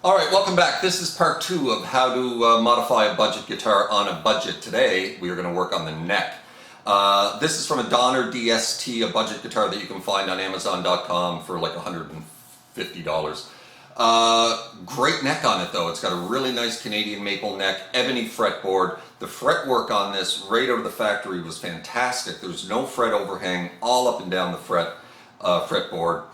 Alright, welcome back. This is part 2 of how to modify a budget guitar on a budget. Today we are going to work on the neck. This is from a Donner DST, a budget guitar that you can find on Amazon.com for like $150. Great neck on it though. It's got a really nice Canadian maple neck, ebony fretboard. The fretwork on this right out of the factory was fantastic. There's no fret overhang all up and down the fretboard.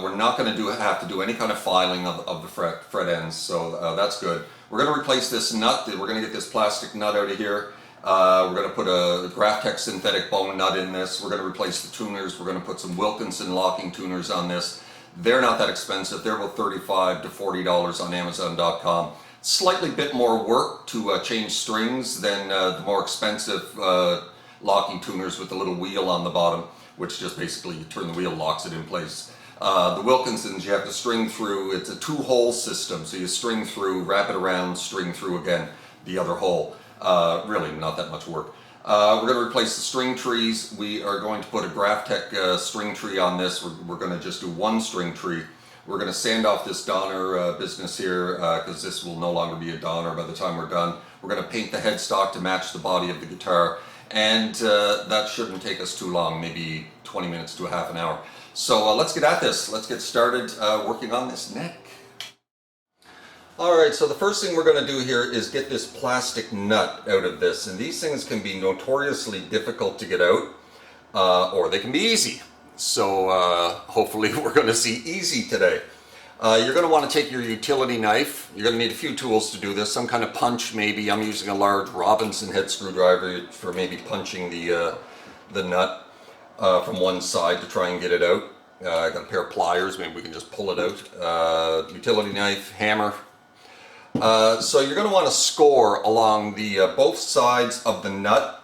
We're not going to have to do any kind of filing of the fret ends, so that's good. We're going to replace this nut. We're going to get this plastic nut out of here. We're going to put a Graphtec synthetic bone nut in this. We're going to replace the tuners. We're going to put some Wilkinson locking tuners on this. They're not that expensive. They're about $35 to $40 on Amazon.com. Slightly bit more work to change strings than the more expensive locking tuners with the little wheel on the bottom, which just basically you turn the wheel, locks it in place. The Wilkinsons you have to string through. It's a 2-hole system, so you string through, wrap it around, string through again the other hole. Really not that much work. We're going to replace the string trees. We are going to put a Graphtec string tree on this. We're going to just do one string tree. We're going to sand off this Donner business here because this will no longer be a Donner by the time we're done. We're going to paint the headstock to match the body of the guitar, and that shouldn't take us too long, maybe 20 minutes to a half an hour. So let's get at this. Let's get started working on this neck. Alright, so the first thing we're going to do here is get this plastic nut out of this. And these things can be notoriously difficult to get out, or they can be easy. So hopefully we're going to see easy today. You're going to want to take your utility knife. You're going to need a few tools to do this. Some kind of punch maybe. I'm using a large Robinson head screwdriver for maybe punching the nut from one side to try and get it out. I got a pair of pliers, maybe we can just pull it out. Utility knife, hammer. So you're going to want to score along the both sides of the nut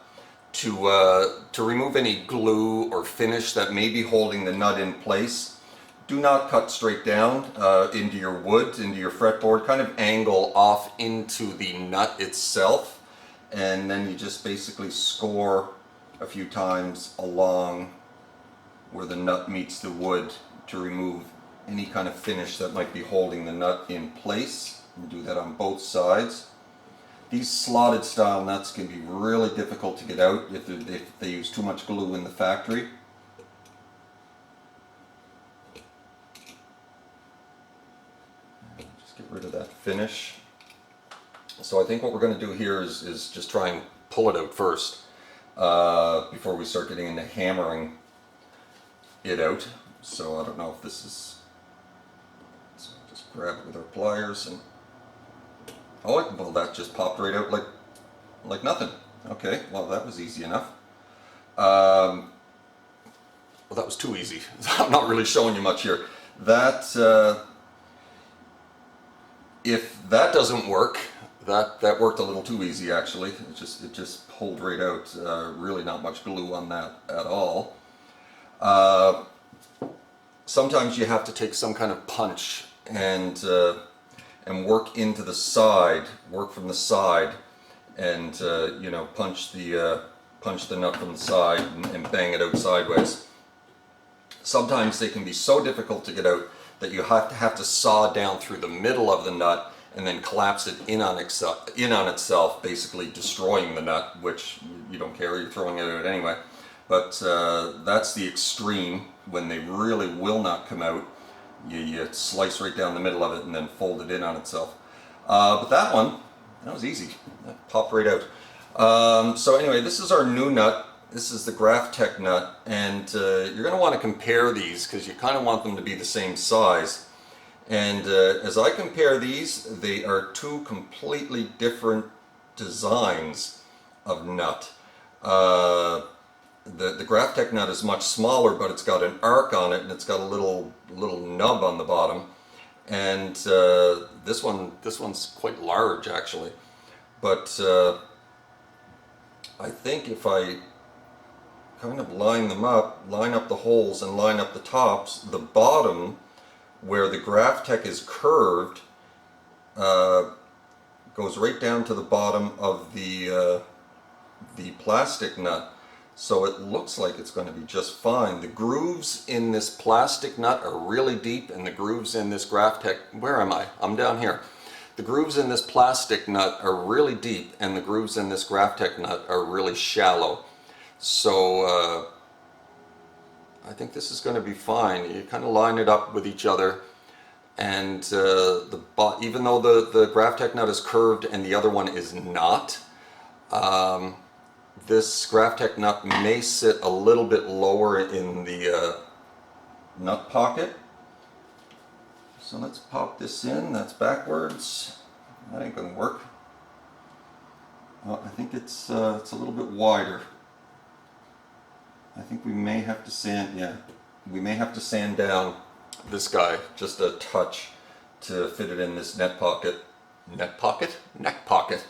to remove any glue or finish that may be holding the nut in place. Do not cut straight down into your wood, into your fretboard. Kind of angle off into the nut itself, and then you just basically score a few times along where the nut meets the wood to remove any kind of finish that might be holding the nut in place. And do that on both sides. These slotted style nuts can be really difficult to get out if they use too much glue in the factory. Just get rid of that finish. So I think what we're going to do here is just try and pull it out first before we start getting into hammering it out. So I don't know if this is, so just grab it with our pliers and, oh well, that just popped right out like nothing. Okay, well that was easy enough. Well, that was too easy. I'm not really showing you much here. That if that doesn't work, that worked a little too easy actually. It just pulled right out. Really not much glue on that at all. Sometimes you have to take some kind of punch and work into the side, work from the side, and you know, punch the nut from the side and bang it out sideways. Sometimes they can be so difficult to get out that you have to saw down through the middle of the nut and then collapse it in on itself, basically destroying the nut, which you don't care, you're throwing it out anyway. But that's the extreme, when they really will not come out. You slice right down the middle of it and then fold it in on itself. But that one, that was easy. That popped right out. So anyway, this is our new nut. This is the Graphtec nut, and you're going to want to compare these because you kind of want them to be the same size. And as I compare these, they are two completely different designs of nut. The Graphtec nut is much smaller, but it's got an arc on it, and it's got a little nub on the bottom. And this one's quite large actually. But I think if I kind of line them up, line up the holes and line up the tops, the bottom where the Graphtec is curved goes right down to the bottom of the plastic nut. So it looks like it's going to be just fine. The grooves in this plastic nut are really deep, and the grooves in this Graphtec, where am I? I'm down here. The grooves in this plastic nut are really deep, and the grooves in this Graphtec nut are really shallow. So I think this is going to be fine. You kind of line it up with each other, and even though the Graphtec nut is curved and the other one is not, this Graphtec nut may sit a little bit lower in the nut pocket. So let's pop this in. That's backwards. That ain't gonna work. Well, I think it's a little bit wider. I think we may have to sand, yeah, we may have to sand down this guy just a touch to fit it in this net pocket. Net pocket? Neck pocket.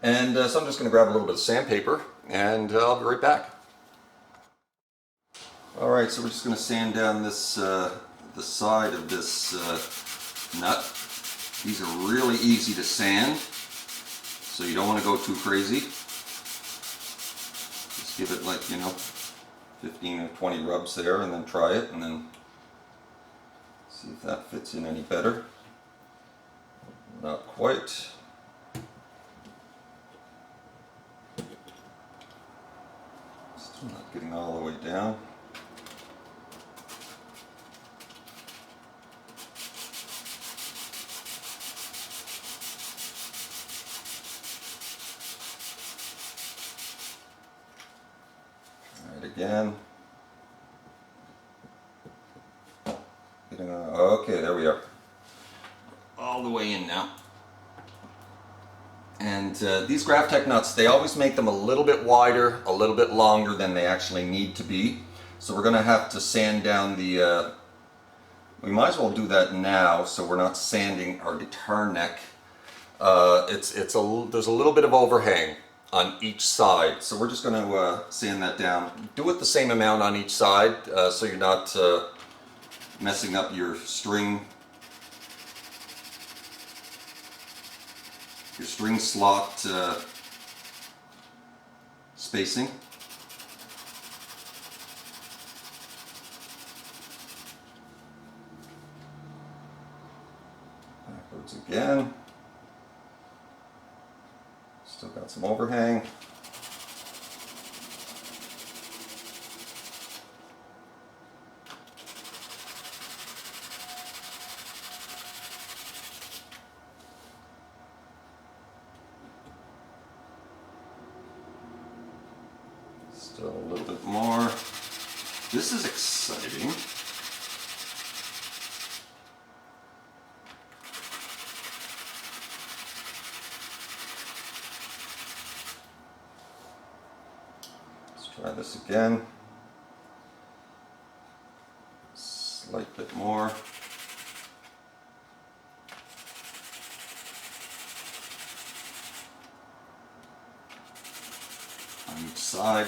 And so I'm just going to grab a little bit of sandpaper, and I'll be right back. Alright, so we're just going to sand down this the side of this nut. These are really easy to sand, so you don't want to go too crazy. Just give it like, 15 or 20 rubs there, and then try it, and then see if that fits in any better. Not quite. Still not getting all the way down. All right, again. Okay, there we are. All the way in now. And these Graphtec nuts, they always make them a little bit wider, a little bit longer than they actually need to be. So we're going to have to sand down the, we might as well do that now so we're not sanding our guitar neck. There's a little bit of overhang on each side, so we're just going to sand that down. Do it the same amount on each side so you're not messing up your string slot spacing. Backwards again. Still got some overhang. Still a little bit more. This is exciting. Let's try this again. Slight bit more. On each side.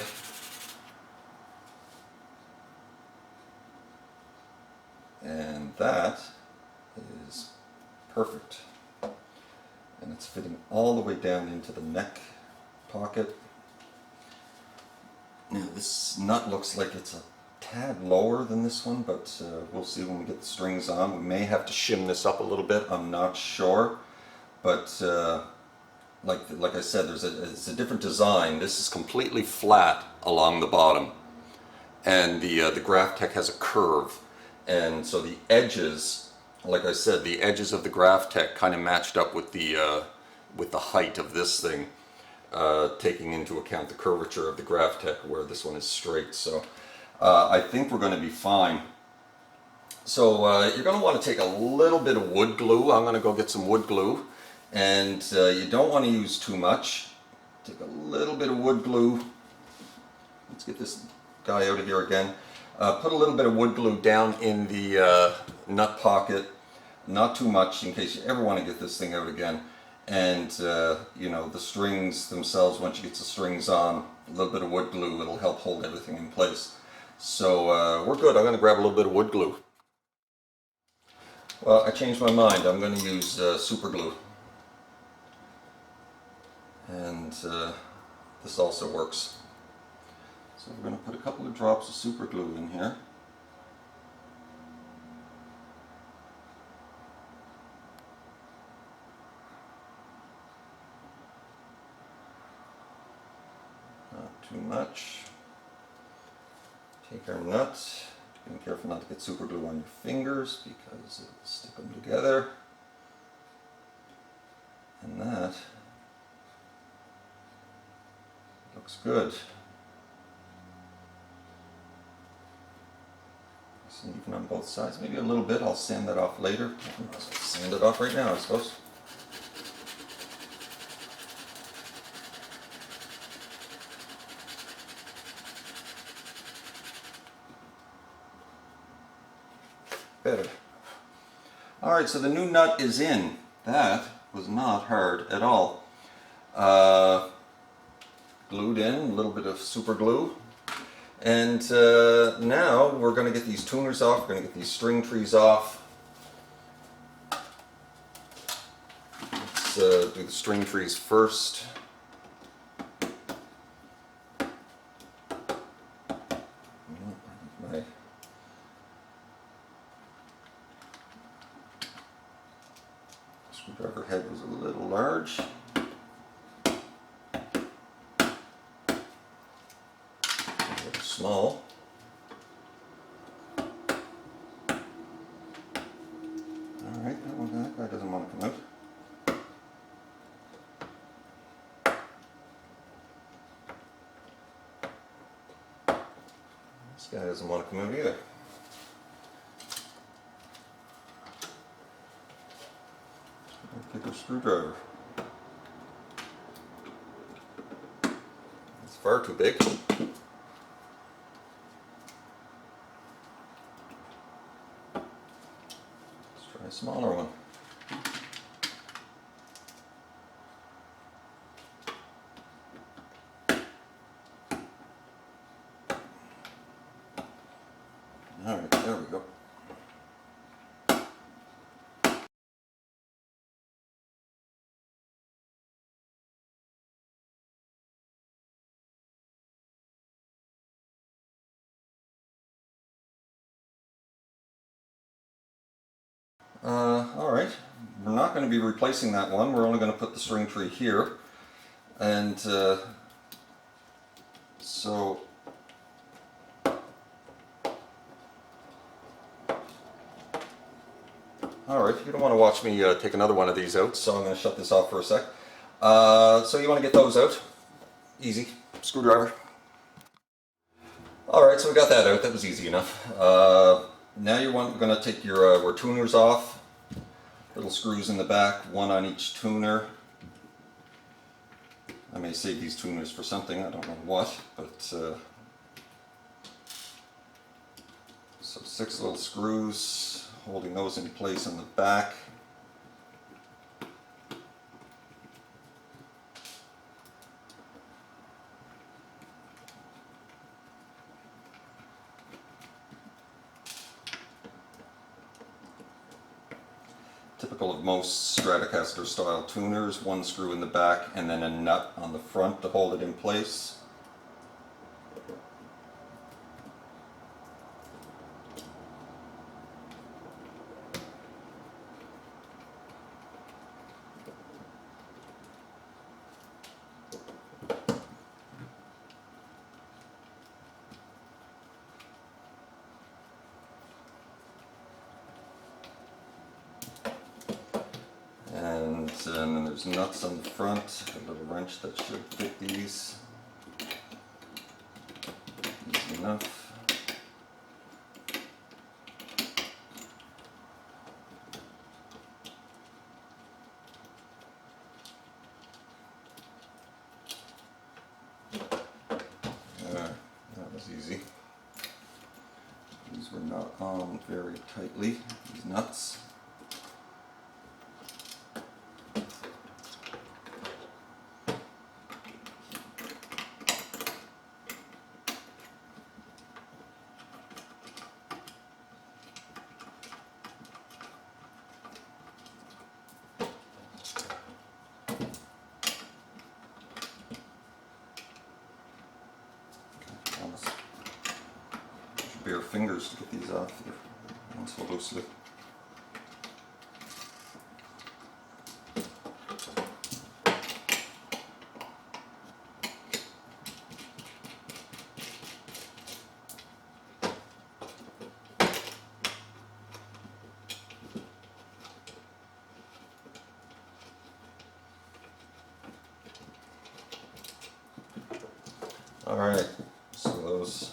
And that is perfect. And it's fitting all the way down into the neck pocket. Now this nut looks like it's a tad lower than this one, but we'll see when we get the strings on. We may have to shim this up a little bit, I'm not sure. But like I said, it's a different design. This is completely flat along the bottom. And the Graphtec has a curve. And so the edges, like I said, the edges of the Graphtec kind of matched up with the height of this thing, taking into account the curvature of the Graphtec, where this one is straight. So I think we're going to be fine. So you're going to want to take a little bit of wood glue. I'm going to go get some wood glue, and you don't want to use too much. Take a little bit of wood glue. Let's get this guy out of here again. Put a little bit of wood glue down in the nut pocket, not too much in case you ever want to get this thing out again. And the strings themselves, once you get the strings on, a little bit of wood glue, it'll help hold everything in place. So we're good. I'm going to grab a little bit of wood glue. Well, I changed my mind. I'm going to use super glue. And this also works. So we're going to put a couple of drops of super glue in here. Not too much. Take our nut. Being careful not to get super glue on your fingers because it'll stick them together. And that looks good. Nice and even on both sides. Maybe a little bit. I'll sand that off later. I'll sand it off right now, I suppose. Better. Alright, so the new nut is in. That was not hard at all. Glued in, a little bit of super glue. And now we're going to get these tuners off, we're going to get these string trees off. Let's do the string trees first. My screwdriver head was a little large. Small. Alright, that guy doesn't want to come out. This guy doesn't want to come out either. Pick a screwdriver. It's far too big. A smaller one. Alright, there we go. Alright, we're not going to be replacing that one, we're only going to put the string tree here. And so alright, you don't want to watch me take another one of these out, so I'm going to shut this off for a sec. So you want to get those out. Easy. Screwdriver. Alright, so we got that out, that was easy enough. Now you're going to take your tuners off. Little screws in the back, one on each tuner. I may save these tuners for something, I don't know what, but so 6 little screws holding those in place on the back. Typical of most Stratocaster style tuners, one screw in the back and then a nut on the front to hold it in place. And then there's nuts on the front, a little wrench that should fit these. Easy enough. That was easy. These were not on very tightly, these nuts. fingers to get these off. They're not so loosely. Alright, so those,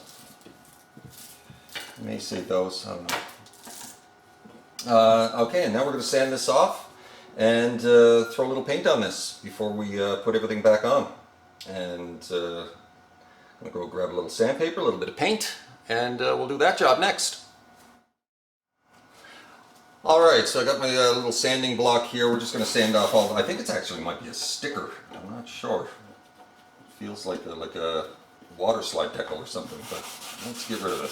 you may say those, I don't know. Okay, and now we're going to sand this off and throw a little paint on this before we put everything back on. And I'm going to go grab a little sandpaper, a little bit of paint, and we'll do that job next. Alright, so I got my little sanding block here. We're just going to sand off all, I think it actually might be a sticker, I'm not sure. It feels like a water slide decal or something, but let's get rid of it.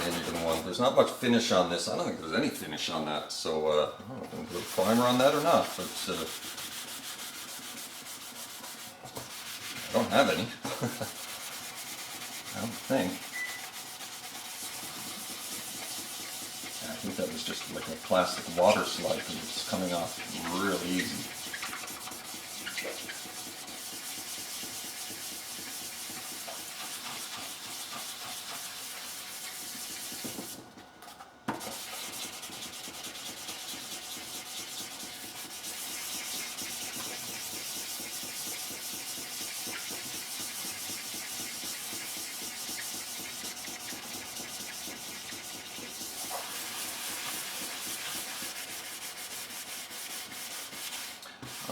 And you're going to want, there's not much finish on this. I don't think there's any finish on that, so I don't know if I'm going to put a primer on that or not, but I don't have any. I don't think. I think that was just like a plastic water slide because it's coming off real easy.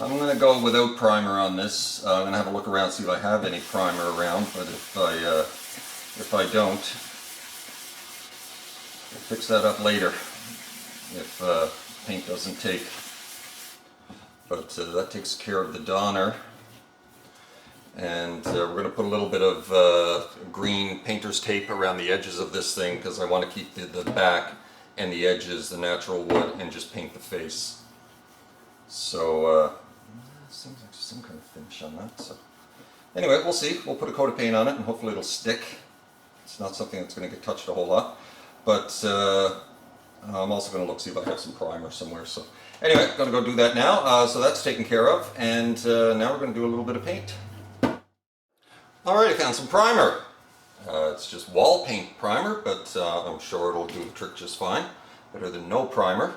I'm going to go without primer on this. I'm going to have a look around, see if I have any primer around, but if I don't, we'll fix that up later if paint doesn't take. But that takes care of the donor. And we're going to put a little bit of green painter's tape around the edges of this thing because I want to keep the back and the edges the natural wood and just paint the face. So seems like there's some kind of finish on that. So anyway, we'll see. We'll put a coat of paint on it and hopefully it'll stick. It's not something that's going to get touched a whole lot. But I'm also going to look, see if I have some primer somewhere. So anyway, I'm going to go do that now. So that's taken care of. And now we're going to do a little bit of paint. Alright, I found some primer. It's just wall paint primer, but I'm sure it'll do the trick just fine. Better than no primer.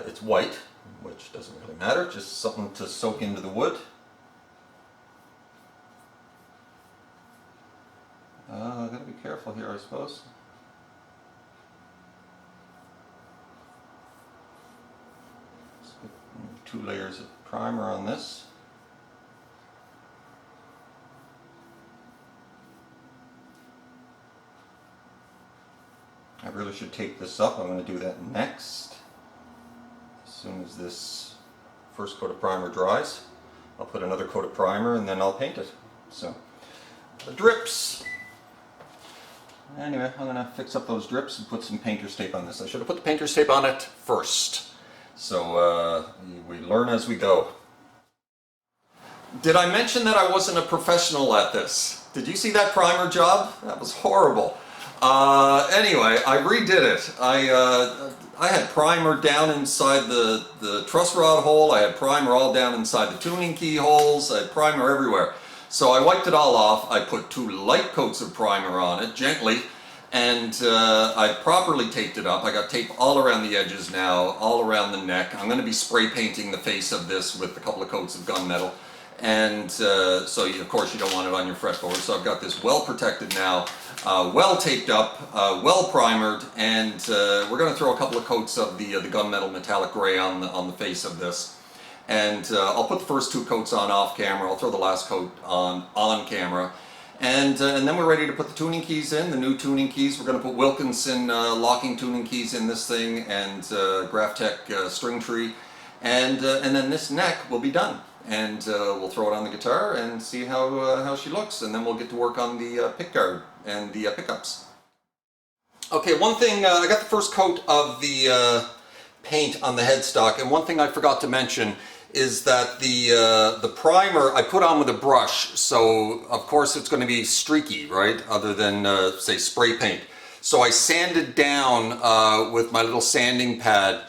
It's white, which doesn't really matter, just something to soak into the wood. I've got to be careful here, I suppose. Let's put 2 layers of primer on this. I really should tape this up. I'm going to do that next. As soon as this first coat of primer dries, I'll put another coat of primer and then I'll paint it. So, the drips. Anyway, I'm going to fix up those drips and put some painter's tape on this. I should have put the painter's tape on it first. So, we learn as we go. Did I mention that I wasn't a professional at this? Did you see that primer job? That was horrible. Anyway, I redid it. I had primer down inside the truss rod hole. I had primer all down inside the tuning key holes. I had primer everywhere. So I wiped it all off. I put 2 light coats of primer on it, gently, and I properly taped it up. I got tape all around the edges now, all around the neck. I'm going to be spray painting the face of this with a couple of coats of gunmetal. And so of course you don't want it on your fretboard. So I've got this well protected now, well taped up, well primered, and we're going to throw a couple of coats of the gunmetal metallic gray on the face of this. And I'll put the first 2 coats on off camera. I'll throw the last coat on camera. And then we're ready to put the tuning keys in, the new tuning keys. We're going to put Wilkinson locking tuning keys in this thing, and Graphtec string tree. And then this neck will be done. And we'll throw it on the guitar and see how she looks, and then we'll get to work on the pickguard and the pickups. Okay, one thing, I got the first coat of the paint on the headstock, and one thing I forgot to mention is that the primer I put on with a brush, so of course it's going to be streaky, right? Other than say spray paint. So I sanded down with my little sanding pad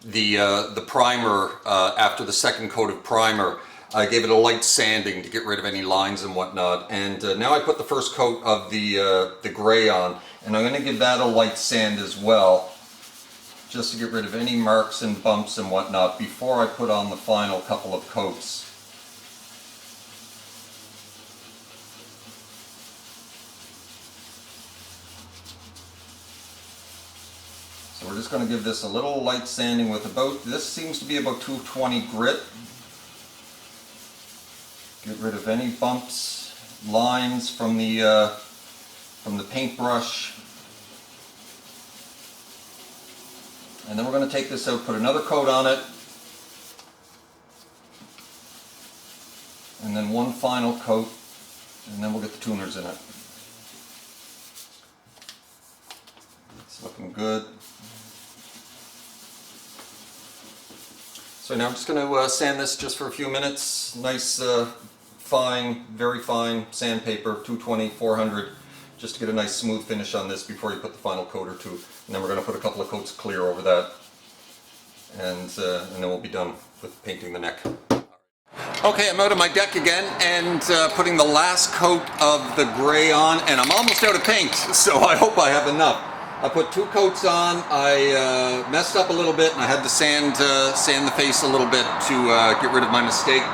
the primer after the second coat of primer. I gave it a light sanding to get rid of any lines and whatnot, and now I put the first coat of the gray on, and I'm going to give that a light sand as well, just to get rid of any marks and bumps and whatnot before I put on the final couple of coats. So we're just going to give this a little light sanding with this seems to be about 220 grit. Get rid of any bumps, lines from the paintbrush. And then we're going to take this out, put another coat on it, and then one final coat, and then we'll get the tuners in it. It's looking good. So now I'm just going to sand this just for a few minutes. Nice fine, very fine sandpaper, 220, 400, just to get a nice smooth finish on this before you put the final coat or two. And then we're going to put a couple of coats of clear over that, and then we'll be done with painting the neck. Okay, I'm out of my deck again and putting the last coat of the gray on, and I'm almost out of paint, so I hope I have enough. I put 2 coats on. I messed up a little bit, and I had to sand the face a little bit to get rid of my mistake.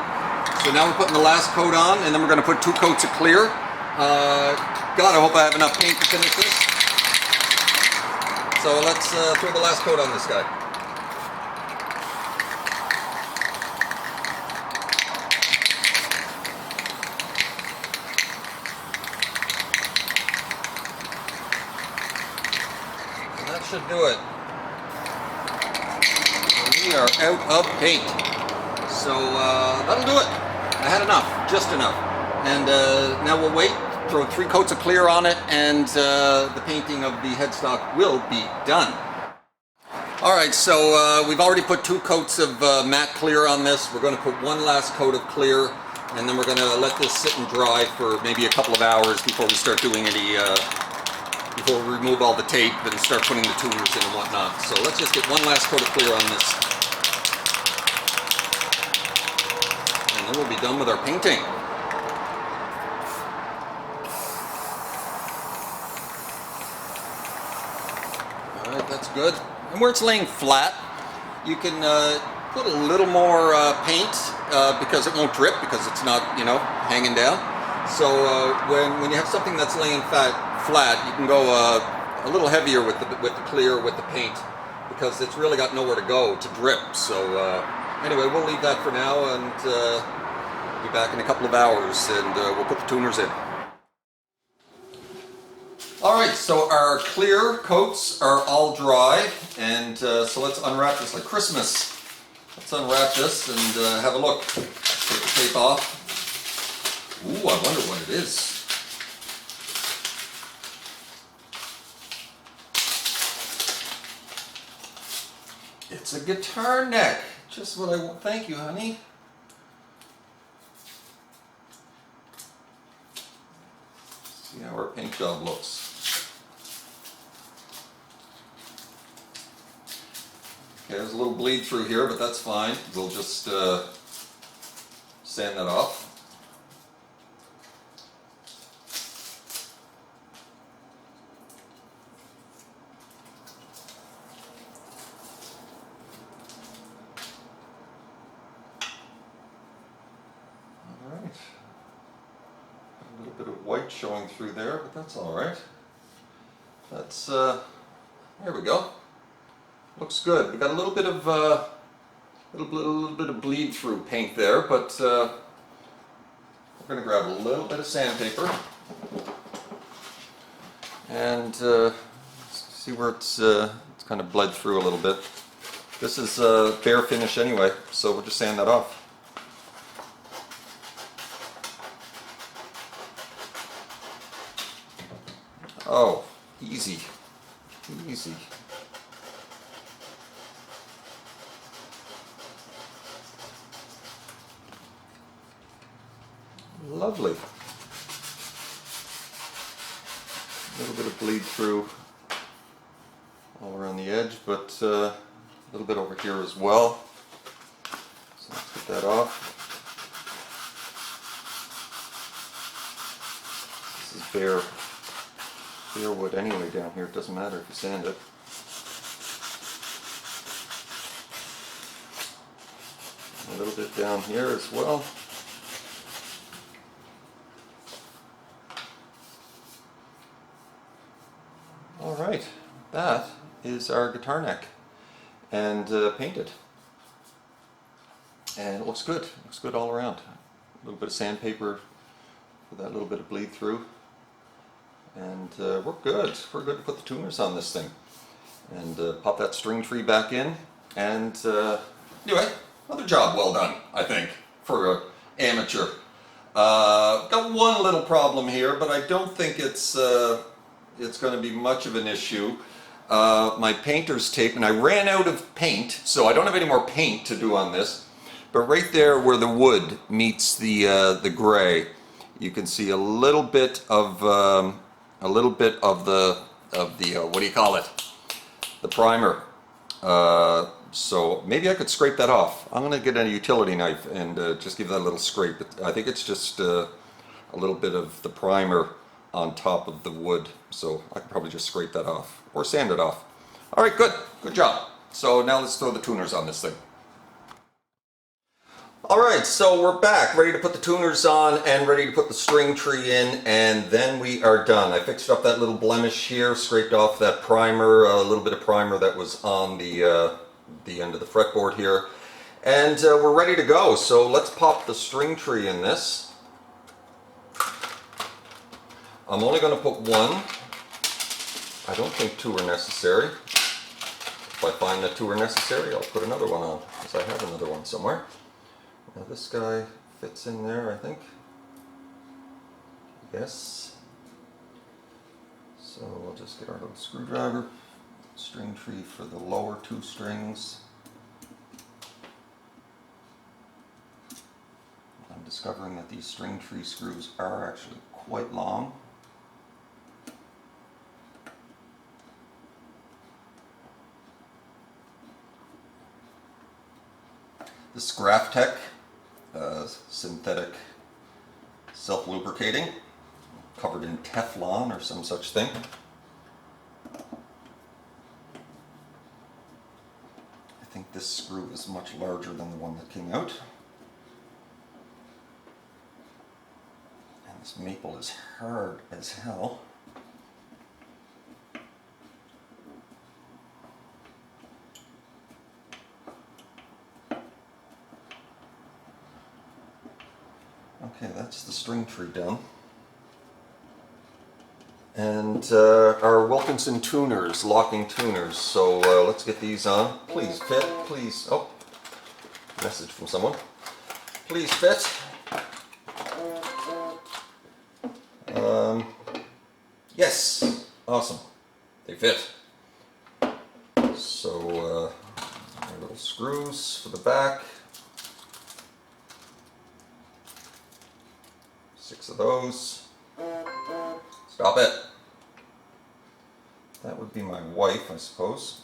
So now we're putting the last coat on, and then we're going to put 2 coats of clear. God, I hope I have enough paint to finish this. So let's throw the last coat on this guy. And that should do it. We are out of paint. So that'll do it. I had enough, just enough. And now we'll wait, throw 3 coats of clear on it, and the painting of the headstock will be done. Alright, so we've already put 2 coats of matte clear on this. We're going to put 1 last coat of clear, and then we're going to let this sit and dry for maybe a couple of hours before we start doing any, before we remove all the tape and start putting the tuners in and whatnot. So let's just get 1 last coat of clear on this. And then we'll be done with our painting. Alright, that's good. And where it's laying flat, you can put a little more paint because it won't drip, because it's not, you know, hanging down. So when you have something that's laying flat, you can go a little heavier with the clear, with the paint, because it's really got nowhere to go to drip. So anyway, we'll leave that for now, and we'll be back in a couple of hours, and we'll put the tuners in. Alright, so our clear coats are all dry, and so let's unwrap this like Christmas. Let's unwrap this and have a look. Take the tape off. Ooh, I wonder what it is. It's a guitar neck. Just what I want. Thank you, honey. See how our paint job looks. Okay, there's a little bleed through here, but that's fine. We'll just sand that off. Alright. A little bit of white showing through there, but that's alright. That's, there we go. Looks good. We got a little bit of little bit of bleed through paint there, but we're going to grab a little bit of sandpaper and see where it's kind of bled through a little bit. This is bare finish anyway, so we'll just sand that off. Oh, easy, easy. Lovely. A little bit of bleed through all around the edge, but a little bit over here as well. So let's get that off. This is bare wood anyway down here. It doesn't matter if you sand it. A little bit down here as well. Alright, that is our guitar neck and painted. And it looks good. It looks good all around. A little bit of sandpaper for that little bit of bleed through. And we're good. We're good to put the tuners on this thing. And pop that string tree back in. And anyway, another job well done, I think, for an amateur. Got one little problem here, but I don't think it's going to be much of an issue. My painter's tape, and I ran out of paint, so I don't have any more paint to do on this. But right there where the wood meets the gray, you can see a little bit of the what do you call it? The primer. So maybe I could scrape that off. I'm gonna get a utility knife and just give that a little scrape. I think it's just a little bit of the primer on top of the wood, so I can probably just scrape that off or sand it off. All right, good job. So now let's throw the tuners on this thing. All right, so we're back, ready to put the tuners on and ready to put the string tree in, and then we are done. I fixed up that little blemish here, scraped off that primer, a little bit of primer that was on the end of the fretboard here, and we're ready to go. So let's pop the string tree in this. I'm only going to put one. I don't think two are necessary. If I find that two are necessary, I'll put another one on, because I have another one somewhere. Now this guy fits in there, I think. Yes. So we'll just get our little screwdriver, string tree for the lower two strings. I'm discovering that these string tree screws are actually quite long. This Graph Tech synthetic self-lubricating, covered in Teflon or some such thing. I think this screw is much larger than the one that came out. And this maple is hard as hell. Okay, that's the string tree done. And our Wilkinson tuners, locking tuners. So let's get these on. Please fit, please. Oh, message from someone. Please fit. Yes, awesome. They fit. So our little screws for the back. 6 of those. Stop it. That would be my wife, I suppose.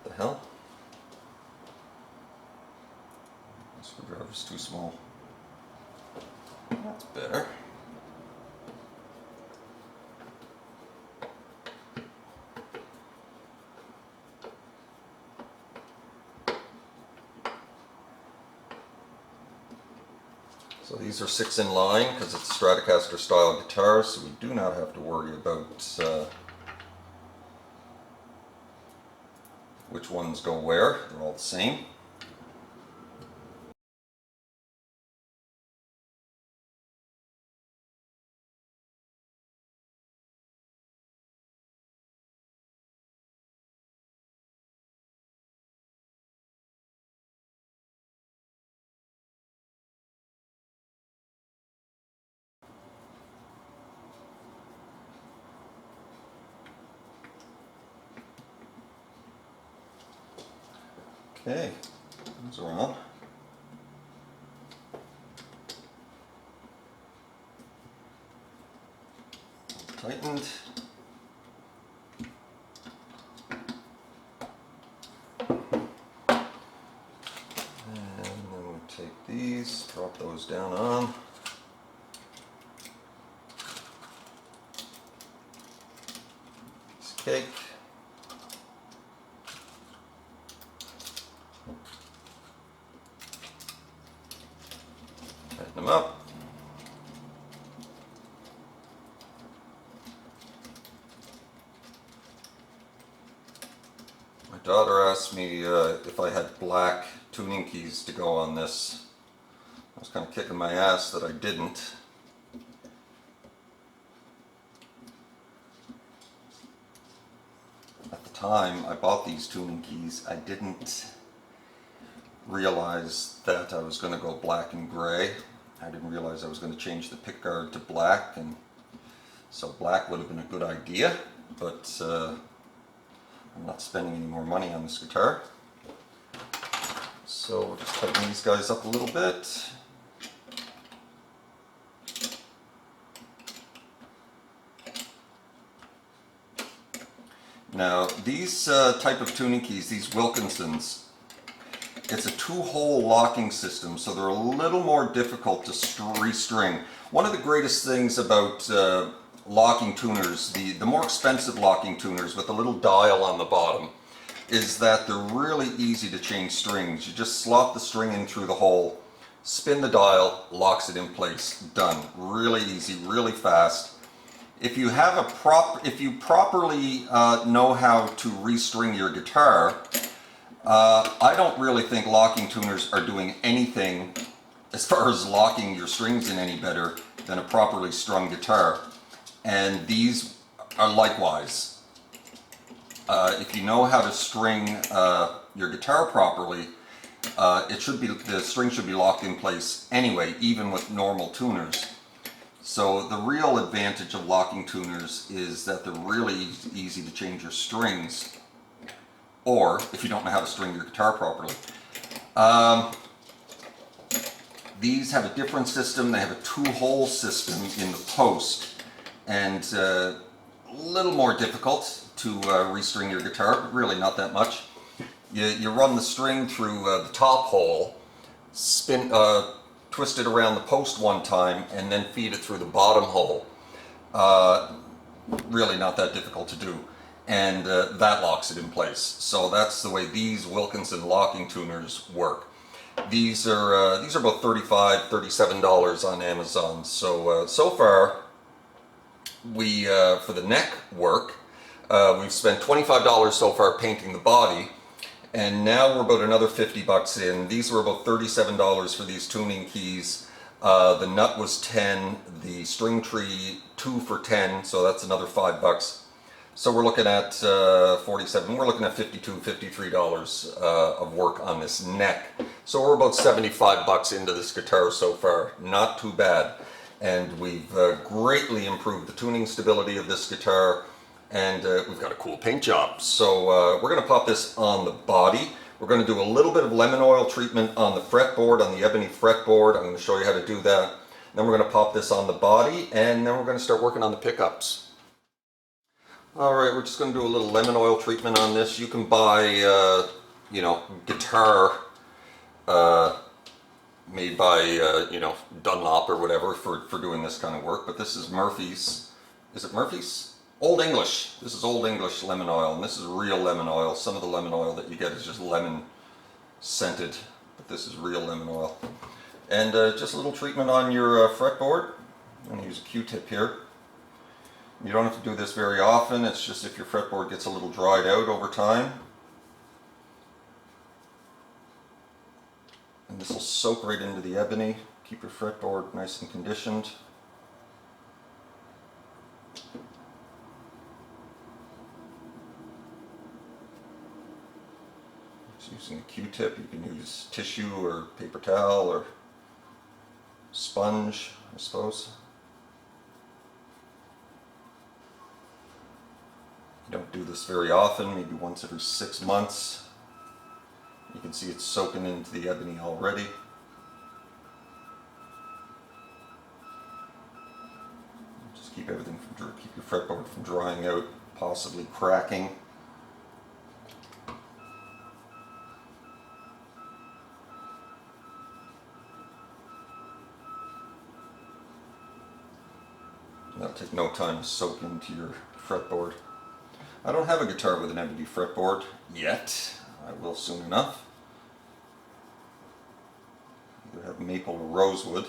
The hell? The screwdriver's too small. That's better. So these are 6 in line because it's a Stratocaster style guitar, so we do not have to worry about which ones go where. They're all the same. Okay, those are on. Tightened. And then we'll take these, drop those down on. Piece of cake. Tighten them up. My daughter asked me if I had black tuning keys to go on this. I was kind of kicking my ass that I didn't. At the time I bought these tuning keys, I didn't realize that I was going to go black and gray. I didn't realize I was going to change the pickguard to black, and so black would have been a good idea, but I'm not spending any more money on this guitar. So we'll just tighten these guys up a little bit. Now these type of tuning keys, these Wilkinsons, it's a two-hole locking system, so they're a little more difficult to restring. One of the greatest things about locking tuners, the more expensive locking tuners with the little dial on the bottom, is that they're really easy to change strings. You just slot the string in through the hole, spin the dial, locks it in place, done. Really easy, really fast. If you have if you properly know how to restring your guitar, I don't really think locking tuners are doing anything as far as locking your strings in any better than a properly strung guitar. And these are likewise. If you know how to string your guitar properly, the string should be locked in place anyway, even with normal tuners. So the real advantage of locking tuners is that they're really easy to change your strings, or if you don't know how to string your guitar properly. These have a different system. They have a two-hole system in the post, and a little more difficult to restring your guitar, but really not that much. You run the string through the top hole, twist it around the post one time, and then feed it through the bottom hole. Really not that difficult to do, and that locks it in place. So that's the way these Wilkinson locking tuners work. These are about $35, $37 on Amazon. So so far, we for the neck work, we've spent $25 so far painting the body. And now we're about another 50 bucks in. These were about $37 for these tuning keys. The nut was 10, the string tree 2 for 10, so that's another 5 bucks. So we're looking at 47, we're looking at $52, $53 of work on this neck. So we're about 75 bucks into this guitar so far, not too bad. And we've greatly improved the tuning stability of this guitar. And we've got a cool paint job. So we're going to pop this on the body. We're going to do a little bit of lemon oil treatment on the fretboard, on the ebony fretboard. I'm going to show you how to do that. Then we're going to pop this on the body, and then we're going to start working on the pickups. Alright, we're just going to do a little lemon oil treatment on this. You can buy, you know, guitar made by, you know, Dunlop or whatever for doing this kind of work. But this is Murphy's. Is it Murphy's? Old English. This is Old English lemon oil, and this is real lemon oil. Some of the lemon oil that you get is just lemon scented, but this is real lemon oil. And just a little treatment on your fretboard. I'm going to use a Q-tip here. You don't have to do this very often. It's just if your fretboard gets a little dried out over time. And this will soak right into the ebony. Keep your fretboard nice and conditioned. Using a Q-tip, you can use tissue or paper towel or sponge, I suppose. You don't do this very often, maybe once every 6 months. You can see it's soaking into the ebony already. Just keep everything keep your fretboard from drying out, possibly cracking. That'll take no time to soak into your fretboard. I don't have a guitar with an ebony fretboard yet. I will soon enough. I either have maple or rosewood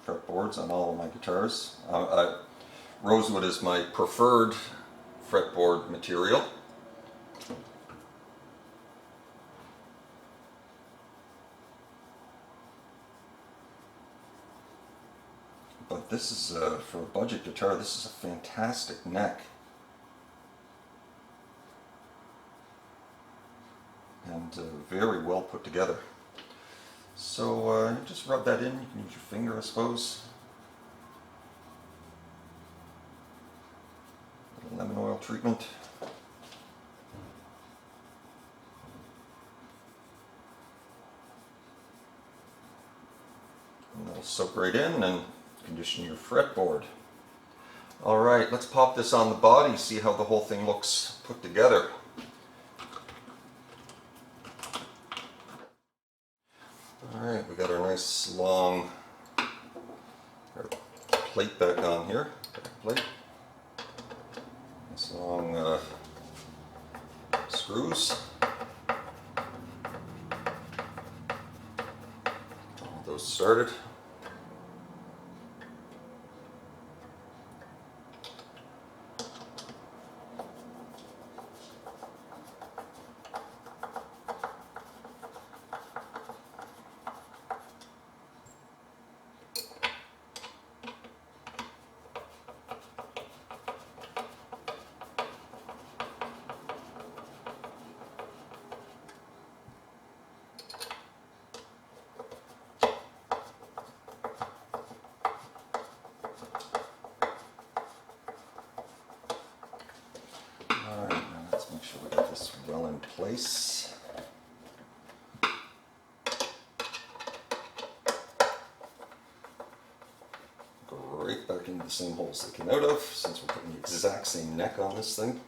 fretboards on all of my guitars. Rosewood is my preferred fretboard material. But this is, for a budget guitar, this is a fantastic neck. And very well put together. So just rub that in. You can use your finger, I suppose. A little lemon oil treatment. And that'll soak right in and condition your fretboard. Alright, let's pop this on the body, see how the whole thing looks put together. Alright, we got our nice long plate back on here. Plate. Nice long screws. All those started. Make sure we get this well in place. Go right back into the same holes they came out of, since we're putting the exact same neck on this thing.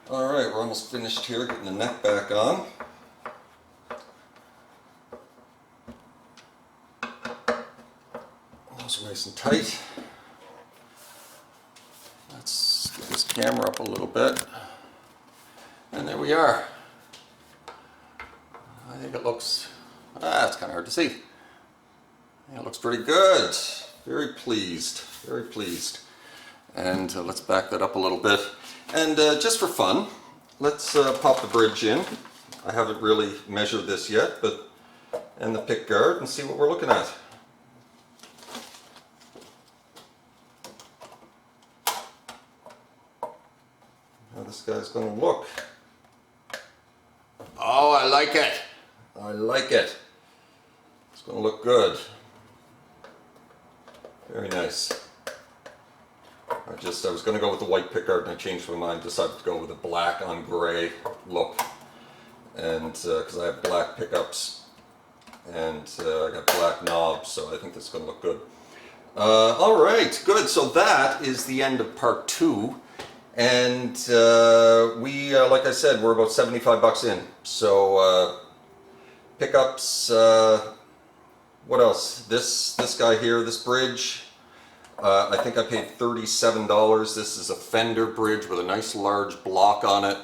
Alright, we're almost finished here, getting the neck back on. Those are nice and tight. Let's get this camera up a little bit. And there we are. I think it looks, it's kind of hard to see. It looks pretty good. Very pleased, very pleased. And let's back that up a little bit. And just for fun, let's pop the bridge in. I haven't really measured this yet, and the pick guard, and see what we're looking at. How this guy's going to look. Oh, I like it. I like it. It's going to look good. Very nice. I was going to go with the white pickguard and I changed my mind, decided to go with a black on gray look, and because I have black pickups, and I got black knobs, so I think this is going to look good. All right, good. So that is the end of part 2, and like I said, we're about 75 bucks in. So pickups. What else? This guy here, this bridge. I think I paid $37. This is a Fender bridge with a nice large block on it.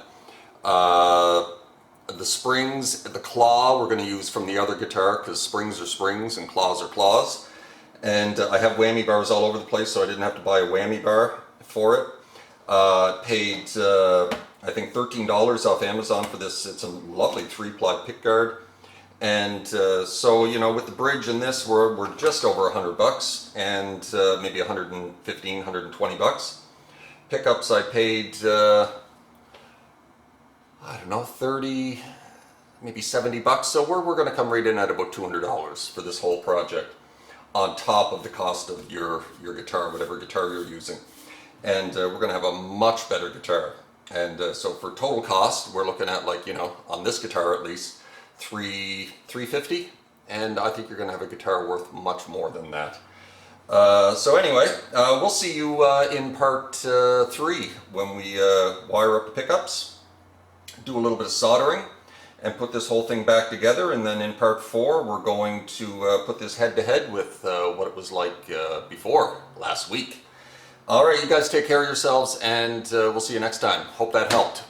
The springs, the claw, we're going to use from the other guitar because springs are springs and claws are claws. And I have whammy bars all over the place, so I didn't have to buy a whammy bar for it. Paid, I think, $13 off Amazon for this. It's a lovely 3-ply pickguard. And so, you know, with the bridge and this, we're just over 100 bucks, and maybe 115, 120 bucks. Pickups I paid, I don't know, 30, maybe 70 bucks. So we're going to come right in at about $200 for this whole project, on top of the cost of your guitar, whatever guitar you're using. And we're going to have a much better guitar. And so for total cost, we're looking at, like, you know, on this guitar at least, $350, and I think you're going to have a guitar worth much more than that. So anyway, we'll see you in part 3 when we wire up the pickups, do a little bit of soldering, and put this whole thing back together. And then in part 4, we're going to put this head to head with what it was like before last week. All right, you guys take care of yourselves, and we'll see you next time. Hope that helped.